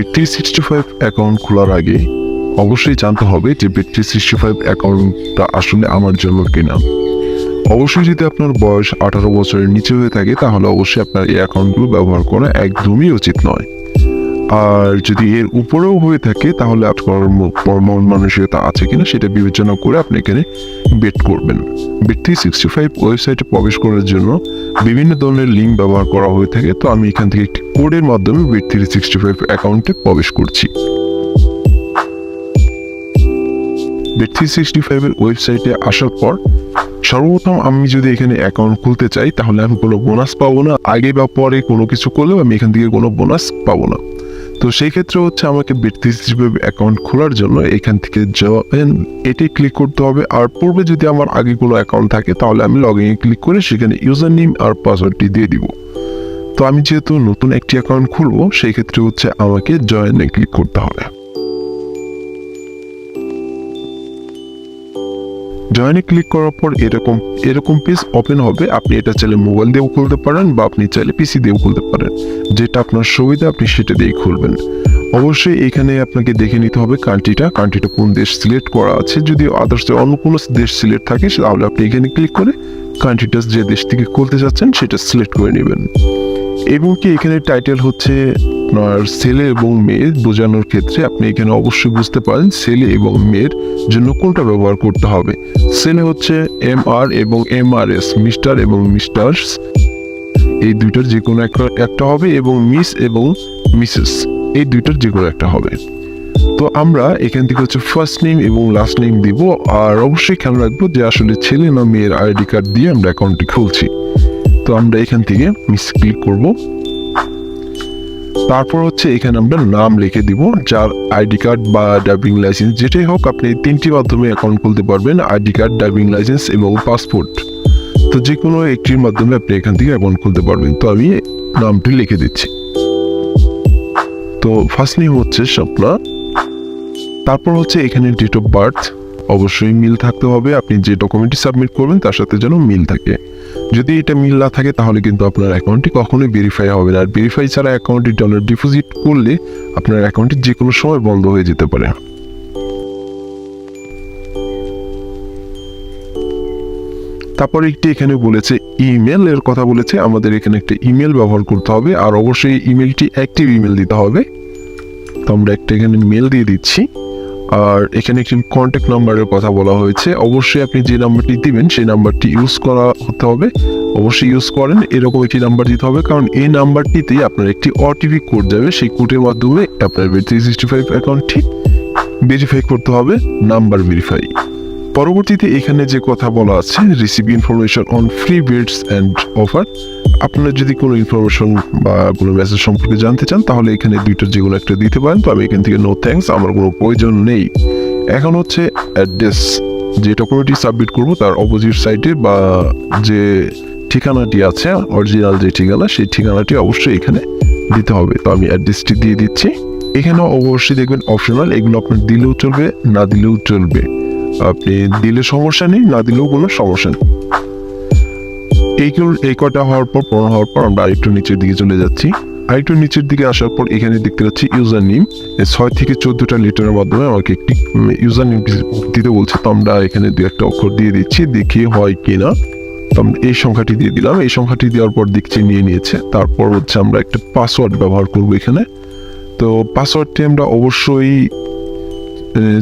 Bet365 account খোলার আগে অবশ্যই জানতে হবে যে Bet365 অ্যাকাউন্টটা আসলে আমার জন্য কিনা। অবশ্যই যদি আপনার বয়স 18 বছরের নিচে হয়ে থাকে তাহলে অবশ্যই আপনার এই অ্যাকাউন্টগুলো ব্যবহার করা একদমই উচিত নয়। আর যদি এর উপরেও হয়ে থাকে তাহলে আপনার মন মানসিকতা আছে কিনা সেটা বিবেচনা করে আপনি এখানে বেট করবেন। Bet365 ওয়েবসাইটে প্রবেশ করার জন্য বিভিন্ন ধরনের লিঙ্ক ব্যবহার করা হয়ে থাকে, তো আমি এখান থেকে একটি কোডের মাধ্যমে Bet365 অ্যাকাউন্টে প্রবেশ করছি। Bet365 এর ওয়েবসাইটে আসার পর সর্বপ্রথম আমি যদি এখানে অ্যাকাউন্ট খুলতে চাই তাহলে আমি কোনো বোনাস পাবো না। আগে বা পরে কোনো কিছু করলেও আমি এখান থেকে কোনো বোনাস পাবো না। তো সেই ক্ষেত্রে হচ্ছে আমাকে Bet365 অ্যাকাউন্ট খোলার জন্য এখান থেকে এটি ক্লিক করতে হবে। আর পূর্বে যদি আমার আগে কোনো অ্যাকাউন্ট থাকে তাহলে আমি লগ ইনে ক্লিক করে সেখানে ইউজার নেম আর পাসওয়ার্ডটি দিয়ে দিব। তো আমি যেহেতু নতুন একটি অ্যাকাউন্ট খুলবো সেই ক্ষেত্রে হচ্ছে আমাকে জয়েনে ক্লিক করতে হবে। জয়েনে ক্লিক করার পর এরকম পেজ ওপেন হবে। আপনি এটা চাইলে মোবাইল দিয়েও খুলতে পারেন বা আপনি চাইলে পিসি দিয়েও খুলতে পারেন, যেটা আপনার সুবিধা আপনি সেটা দিয়েই খুলবেন। অবশ্যই এখানে আপনাকে দেখে নিতে হবে কান্ট্রিটা কোন দেশ সিলেক্ট করা আছে। যদি আদার্স অন্য কোনো দেশ সিলেক্ট থাকে তাহলে আপনি এখানে ক্লিক করে কান্ট্রিটা যে দেশ থেকে খুলতে যাচ্ছেন সেটা সিলেক্ট করে নেবেন। এবং কি এখানে টাইটেল হচ্ছে আপনার ছেলে এবং মেয়ে বোঝানোর ক্ষেত্রে আপনি এখানে অবশ্যই বুঝতে পারেন ছেলে এবং মেয়ের জন্য কোনটা ব্যবহার করতে হবে। ছেলে হচ্ছে MR এবং MRS, মিস্টার এবং মিস্টার্স, এই দুইটার যে কোনো একটা হবে, এবং মিস এবং মিসেস এই দুইটার যে কোনো একটা হবে। তো আমরা এখান থেকে হচ্ছে ফার্স্ট নেম এবং লাস্ট নেম দিব। আর অবশ্যই খেয়াল রাখবো যে আসলে ছেলে না মেয়ের আইডি কার্ড দিয়ে আমরা অ্যাকাউন্টটি খুলছি। তো আমরা এখান থেকে মিস ক্লিক করব। তারপর হচ্ছে এখানে আমরা নাম লিখে দিব, যার আইডি কার্ড বা ড্রাইভিং লাইসেন্স যেটাই হোক আপনি তিনটি মাধ্যমে অ্যাকাউন্ট খুলতে পারবেন, আইডি কার্ড, ড্রাইভিং লাইসেন্স এবং পাসপোর্ট। তো যে কোনো একটির মাধ্যমে আপনি এখান থেকে অ্যাকাউন্ট খুলতে পারবেন। তো আমি নামটি লিখে দিচ্ছি। তো ফার্স্ট নেম হচ্ছে স্বপ্না। তারপর হচ্ছে এখানে ডেট অফ বার্থ অবশ্যই মিল থাকতে হবে। আপনি যে ডকুমেন্টটি সাবমিট করবেন তার সাথে যেন মিল থাকে। যদি এটা মিল না থাকে তাহলে কিন্তু আপনার অ্যাকাউন্টটি কখনোই ভেরিফাই হবে না। আর ভেরিফাই ছাড়া অ্যাকাউন্টে ডলার ডিপোজিট করলে আপনার অ্যাকাউন্টটি যে কোনো সময় বন্ধ হয়ে যেতে পারে। তারপর একটি এখানে বলেছে ইমেল এর কথা বলেছে, আমাদের এখানে একটা ইমেল ব্যবহার করতে হবে। আর অবশ্যই ইমেলটি অ্যাক্টিভ ইমেল দিতে হবে। তো আমরা একটা এখানে মেল দিয়ে দিচ্ছি। আর এখানে একটি কন্ট্যাক্ট নাম্বারের কথা বলা হয়েছে। অবশ্যই আপনি যে নাম্বারটি দিবেন সেই নাম্বারটি ইউজ করা হতে হবে। অবশ্যই ইউজ করেন এরকম একটি নাম্বার দিতে হবে, কারণ এই নাম্বারটিতে আপনার একটি OTP কোড যাবে। সেই কোডের মাধ্যমে আপনার Bet365 অ্যাকাউন্টটি ভেরিফাই করতে হবে, নাম্বার ভেরিফাই। পরবর্তীতে এখানে যে কথা বলা আছে receive information on free bets and offer. আপনারা যদি কোনো ইনফরমেশন বা কোনো মেসেজ সম্পর্কে জানতে চান তাহলে এখানে দুইটার যে কোনো একটা দিতে পারেন। তো আমি এখান থেকে নো থ্যাঙ্কস, আমার কোনো প্রয়োজন নেই। এখন হচ্ছে অ্যাড্রেস, যে ডকুমেন্টটি সাবমিট করবো তার অপোজিট সাইডে বা যে ঠিকানাটি আছে অরিজিনাল যে ঠিকানা সেই ঠিকানাটি অবশ্যই এখানে দিতে হবে। তো আমি অ্যাড্রেসটি দিয়ে দিচ্ছি। এখানে অবশ্যই দেখবেন অপশনাল, এগুলো আপনার দিলেও চলবে না দিলেও চলবে। আপনি দিলে সমস্যা নেই, না দিলেও কোনো সমস্যা নেই। এই কটা পূরণ হওয়ার পর আমরা আরেকটু নিচের দিকে চলে যাচ্ছি। আরেকটু নিচের দিকে আসার পর এখানে দেখতে পাচ্ছি ইউজার নেম। 6 থেকে 14টা লেটারের মাধ্যমে আমাকে একটি ইউজার নেম দিতে বলছে। তো আমরা এখানে 2-1 অক্ষর দিয়ে দিচ্ছি, দেখি হয় কিনা। তো আমরা এই সংখ্যাটি দিয়ে দিলাম। এই সংখ্যাটি দেওয়ার পর দেখছি নিয়ে নিয়েছে। তারপর হচ্ছে আমরা একটা পাসওয়ার্ড ব্যবহার করব এখানে। তো পাসওয়ার্ডটি আমরা অবশ্যই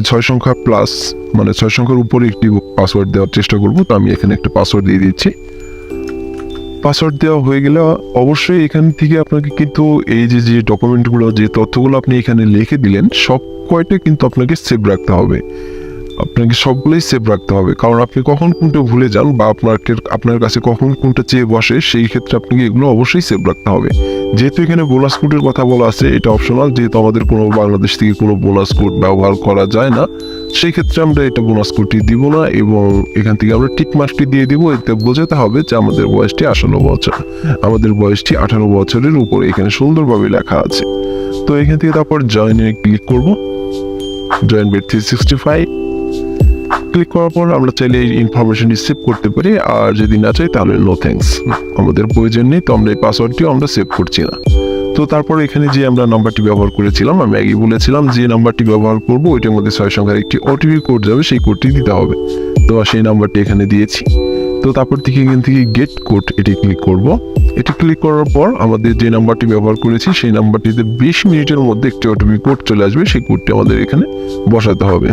6 সংখ্যা প্লাস, মানে 6 সংখ্যার উপরে একটি পাসওয়ার্ড দেওয়ার চেষ্টা করব। তো আমি এখানে একটা পাসওয়ার্ড দিয়ে দিচ্ছি। পাসওয়ার্ড দেওয়া হয়ে গেলে অবশ্যই এখান থেকে আপনাকে কিন্তু এই যে ডকুমেন্টগুলো, যে তথ্যগুলো আপনি এখানে লিখে দিলেন সব কয়টা কিন্তু আপনাকে সেভ রাখতে হবে। আপনাকে সবগুলোই সেভ রাখতে হবে, কারণ আপনি কখন কোনটা ভুলে যান বা আপনার কাছে কখন কোনটা চেয়ে বসে সেই ক্ষেত্রে আপনাকে এগুলো অবশ্যই সেভ রাখতে হবে। যেহেতু এখানে বোনাস কোডের কথা বলা আছে, এটা অপশনাল, যেহেতু আমাদের কোনো বাংলাদেশ থেকে কোনো বোনাস কোড ব্যবহার করা যায় না সেই ক্ষেত্রে আমরা এটা বোনাস কোডটি দিব না, এবং এখান থেকে আমরা টিক মার্কটি দিয়ে দিব। এতে বোঝাতে হবে যে আমাদের বয়সটি 18 বছর, আমাদের বয়সটি 18 বছরের উপরে এখানে সুন্দরভাবে লেখা আছে। তো এখান থেকে তারপর জয়েনে ক্লিক করব, জয়েন Bet365 ক্লিক করার পর আমরা চাইলে এই ইনফরমেশনটি সেভ করতে পারি। আর যদি না চাই তাহলে নো থ্যাঙ্কস, আমাদের প্রয়োজন নেই। তো আমরা এই পাসওয়ার্ডটিও আমরা সেভ করছি না। তো তারপর এখানে যে আমরা নাম্বারটি ব্যবহার করেছিলাম, আমি আগেই বলেছিলাম যে নাম্বারটি ব্যবহার করব ওইটার মধ্যে 6 সংখ্যার একটি ওটিপি কোড যাবে, সেই কোডটি দিতে হবে। তো সেই নাম্বারটি এখানে দিয়েছি। তো তারপর থেকে এখান থেকে গেট কোড এটি ক্লিক করব। এটি ক্লিক করার পর আমাদের যে নাম্বারটি ব্যবহার করেছি সেই নাম্বারটিতে 20 মিনিটের মধ্যে একটি ওটিপি কোড চলে আসবে, সেই কোডটি আমাদের এখানে বসাতে হবে।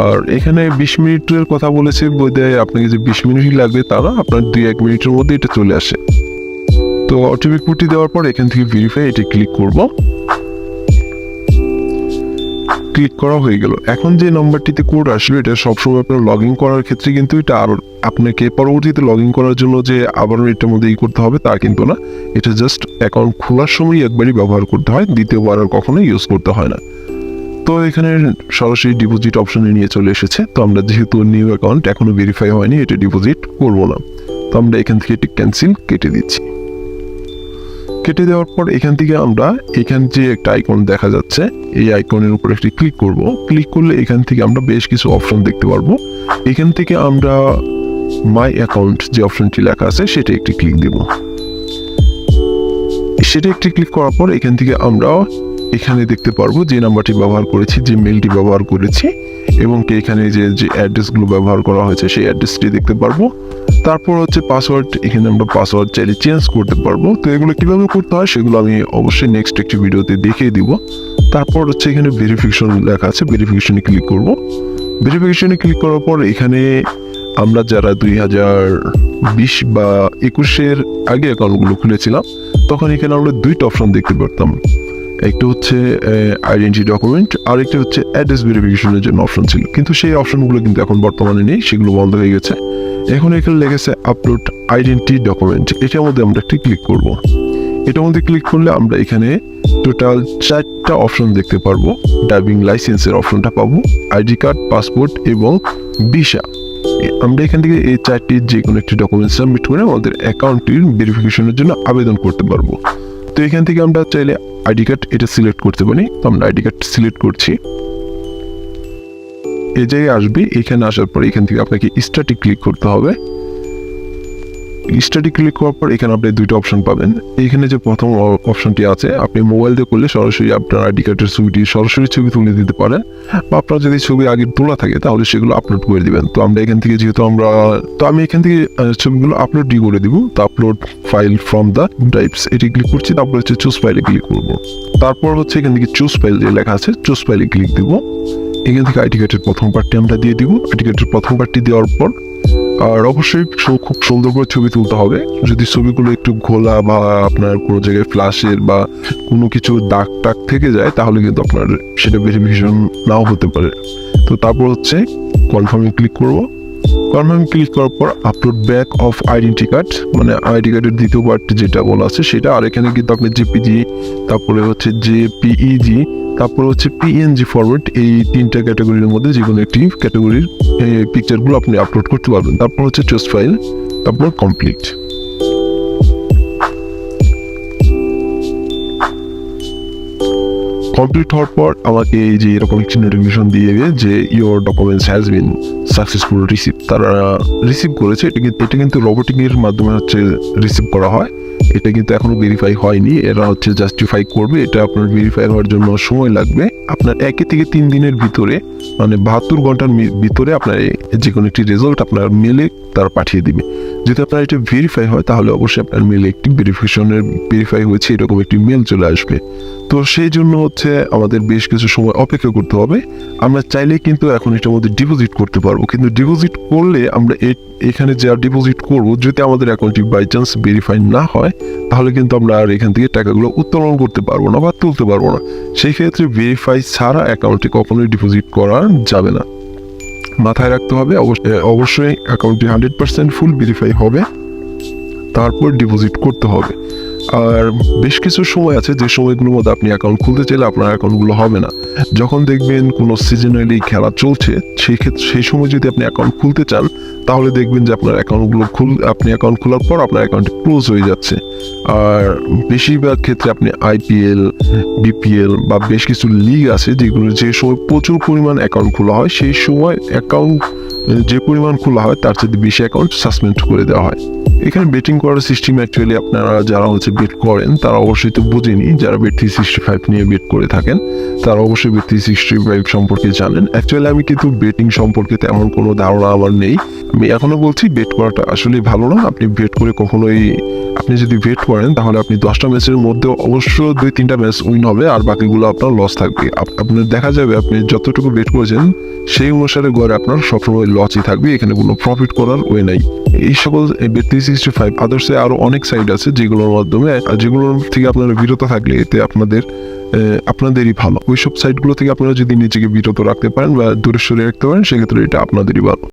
আর এখানে 20 মিনিটের কথা বলেছে, বোধহয় আপনাকে যে 20 মিনিটই লাগবে তা না, আপনার 2-1 মিনিটের মধ্যে এটা চলে আসে। তো ওটিপি কোডটি দেওয়ার পর এখান থেকে ভেরিফাই এটি ক্লিক করব। ক্লিক করা হয়ে গেল। এখন যে নাম্বারটিতে কোড আসবে এটা সবসময় আপনার লগ ইন করার ক্ষেত্রে কিন্তু এটা আর আপনাকে পরবর্তীতে লগ ইন করার জন্য যে আবারও এটার মধ্যে করতে হবে তা কিন্তু না, এটা জাস্ট অ্যাকাউন্ট খোলার সময় একবারই ব্যবহার করতে হয়, দ্বিতীয়বার আর কখনোই ইউজ করতে হয় না। তো এখানে সরাসরি ডিপোজিট অপশনে নিয়ে চলে এসেছে। তো আমরা যেহেতু নিউ অ্যাকাউন্ট এখনো ভেরিফাই হয়নি, এটা ডিপোজিট করব না। তো আমরা এখান থেকে এটি ক্যান্সেল কেটে দিচ্ছি। কেটে দেওয়ার পর এখান থেকে আমরা এখান যে একটা আইকন দেখা যাচ্ছে এই আইকনের উপর একটি ক্লিক করব। ক্লিক করলে এখান থেকে আমরা বেশ কিছু অপশন দেখতে পারবো। এখান থেকে আমরা মাই অ্যাকাউন্ট যে অপশনটি লেখা আছে সেটা একটি ক্লিক দেব। সেটা একটি ক্লিক করার পর এখান থেকে আমরা এখানে দেখতে পারবো যে নাম্বারটি ব্যবহার করেছি, যে মেলটি ব্যবহার করেছি এবং এখানে যে অ্যাড্রেসগুলো ব্যবহার করা হয়েছে সেই অ্যাড্রেসটি দেখতে পারবো। তারপর হচ্ছে পাসওয়ার্ড, এখানে আমরা পাসওয়ার্ড চাইলে চেঞ্জ করতে পারবো। তো এগুলো কীভাবে করতে হয় সেগুলো আমি অবশ্যই নেক্সট একটি ভিডিওতে দেখিয়ে দিব। তারপর হচ্ছে এখানে ভেরিফিকেশন লেখা আছে, ভেরিফিকেশনে ক্লিক করব। ভেরিফিকেশনে ক্লিক করার পর এখানে আমরা যারা 2020 বা 21-এর আগে অ্যাকাউন্টগুলো খুলেছিলাম তখন এখানে আমরা দুইটা অপশন দেখতে পারতাম। একটা হচ্ছে আইডেন্টি ডকুমেন্ট আর একটা হচ্ছে অ্যাড্রেস ভেরিফিকেশনের জন্য অপশন ছিল, কিন্তু সেই অপশনগুলো কিন্তু এখন বর্তমানে নেই, সেগুলো বন্ধ হয়ে গেছে। এখন এখানে লেগেছে আপলোড আইডেন্টি ডকুমেন্ট, এটার মধ্যে আমরা একটি ক্লিক করব। এটার মধ্যে ক্লিক করলে আমরা এখানে টোটাল 4টা অপশন দেখতে পারবো। ড্রাইভিং লাইসেন্সের অপশনটা পাবো, আইডি কার্ড, পাসপোর্ট এবং ভিসা। আমরা এখান থেকে এই 4টির যে কোনো একটি ডকুমেন্ট সাবমিট করে আমাদের অ্যাকাউন্টটির ভেরিফিকেশনের জন্য আবেদন করতে পারবো। তো এখান থেকে আমরা চাইলে আইডি কার্ড এটা সিলেক্ট করতে পারি। তো আমরা আইডি কার্ড সিলেক্ট করছি। এই জায়গায় আসবে, এখানে আসার পর এখান থেকে আপনাকে স্টার্টে ক্লিক করতে হবে। স্টাডি ক্লিক করার পর এখানে আপনি দুইটা অপশন পাবেন। এখানে যে প্রথম অপশনটি আছে, আপনি মোবাইল দিয়ে করলে সরাসরি আপনার আইডি কার্ডের ছবিটি সরাসরি ছবি তুলে দিতে পারেন, বা আপনার যদি ছবি আগে তোলা থাকে তাহলে সেগুলো আপলোড করে দিবেন। তো আমরা এখান থেকে যেহেতু আমি এখান থেকে ছবিগুলো আপলোডই করে দিব। তো upload file from the drives এটি ক্লিক করছি। তারপর হচ্ছে চুজ ফাইলে ক্লিক করব। তারপর হচ্ছে এখান থেকে চুজ ফাইল যে লেখা আছে চুজ ফাইলে ক্লিক দিব। এখান থেকে আইডি কার্ডের প্রথম পার্টটি আমরা দিয়ে দিব। আইডি কার্ডের প্রথম পার্টটি দেওয়ার পর আর অবশ্যই খুব সুন্দর করে ছবি তুলতে হবে। যদি ছবিগুলো একটু ঘোলা বা আপনার কোনো জায়গায় ফ্ল্যাশের বা কোনো কিছু দাগ টাগ থেকে যায় তাহলে কিন্তু আপনার সেটা ভেরিফিকেশন নাও হতে পারে। তো তারপর হচ্ছে কনফার্মে ক্লিক করব। কনফার্মে ক্লিক করার পর upload back of identity card, মানে আইডি কার্ডের দ্বিতীয় পার্টটি যেটা বলা আছে সেটা। আর এখানে কিন্তু আপনি জেপিজি, তারপরে হচ্ছে জেপিইজি, তারপর হচ্ছে পিএনজি ফরম্যাট, এই 3টা ক্যাটাগরির মধ্যে যে কোনো একটি ক্যাটাগরির পিকচারগুলো আপনি আপলোড করতে পারবেন। তারপর হচ্ছে চুজ ফাইল, তারপর কমপ্লিট। কমপ্লিট হওয়ার পর আমাকে এই যে এরকম একটি নোটিফিকেশন দিয়ে দেবে যে your documents has been successful receive. তারা রিসিভ করেছে। এটা কিন্তু রোবোটিকের মাধ্যমে হচ্ছে রিসিভ করা হয়। এটা কিন্তু এখনো ভেরিফাই হয়নি, এরা হচ্ছে জাস্টিফাই করবে। এটা আপনার ভেরিফাই হওয়ার জন্য সময় লাগবে। আপনার 1 থেকে 3 দিনের ভিতরে, মানে 72 ঘন্টার ভিতরে আপনার যে কোনো একটি রেজাল্ট আপনার মেলে তারা পাঠিয়ে দিবে। যদি আপনার এটা ভেরিফাই হয় তাহলে অবশ্যই আপনার মেলে একটি ভেরিফাই হয়েছে এরকম একটি মেল চলে আসবে। তো সেই জন্য হচ্ছে আমাদের বেশ কিছু সময় অপেক্ষা করতে হবে। আমরা চাইলে কিন্তু এখন এটার মধ্যে ডিপোজিট করতে পারবো, কিন্তু ডিপোজিট করলে আমরা এখানে যা ডিপোজিট করব যদি আমাদের অ্যাকাউন্টটি বাই চান্স ভেরিফাই না হয় তাহলে কিন্তু আমরা আর এখান থেকে টাকাগুলো উত্তোলন করতে পারবো না বা তুলতে পারবো না। সেই ক্ষেত্রে ভেরিফাই ছাড়া অ্যাকাউন্টে কখনোই ডিপোজিট করা যাবে না। মাথায় রাখতে হবে অবশ্যই অ্যাকাউন্টটি 100% ফুল ভেরিফাই হবে, তারপর ডিপোজিট করতে হবে। আর বেশ কিছু সময় আছে যে সময়গুলোর মধ্যে আপনি অ্যাকাউন্ট খুলতে চাইলে আপনার অ্যাকাউন্টগুলো হবে না। যখন দেখবেন কোনো সিজনালি খেলা চলছে সেই সময় যদি আপনি অ্যাকাউন্ট খুলতে চান তাহলে দেখবেন যে আপনার আপনি অ্যাকাউন্ট খোলার পর আপনার অ্যাকাউন্টটি ক্লোজ হয়ে যাচ্ছে। আর বেশিরভাগ ক্ষেত্রে আপনি আইপিএল, বিপিএল বা বেশ কিছু লিগ আছে যেগুলো যে সময় প্রচুর পরিমাণ অ্যাকাউন্ট খোলা হয় সেই সময় অ্যাকাউন্ট যে পরিমাণ খোলা হয় তার চেয়ে বেশি অ্যাকাউন্ট সাসপেন্ড করে দেওয়া হয়। এখানে বেটিং করার সিস্টেম অ্যাকচুয়ালি আপনারা যারা হচ্ছে বেট করেন তারা অবশ্যই তো বুঝেনি, যারা বেট 365 নিয়ে বেট করে থাকেন তারা অবশ্যই বেট 365 সম্পর্কে জানেন। অ্যাকচুয়ালি আমি কিন্তু বেটিং সম্পর্কে তেমন কোনো ধারণা আমার নেই। আমি এখনো বলছি বেট করাটা আসলে ভালো না। আপনি বেট করে কখনোই, আপনি যদি বেট করেন তাহলে আপনি 10টা ম্যাচের মধ্যে অবশ্য 2-3টা ম্যাচ উইন হবে আর বাকিগুলো আপনার লস থাকবে। আপনার দেখা যাবে আপনি যতটুকু বেট করেছেন সেই অনুসারে গড়ে আপনার সবসময় লসই থাকবে, এখানে কোনো প্রফিট করার ওয়ে নাই। এই সকল বেট 365 আদার্সে আরো অনেক সাইট আছে যেগুলোর মাধ্যমে, যেগুলোর থেকে আপনারা বিরত থাকলে এতে আপনাদেরই ভালো। ওইসব সাইটগুলো থেকে আপনারা যদি নিজেকে বিরত রাখতে পারেন বা দূরে সরিয়ে রাখতে পারেন সেক্ষেত্রে এটা আপনাদেরই ভালো।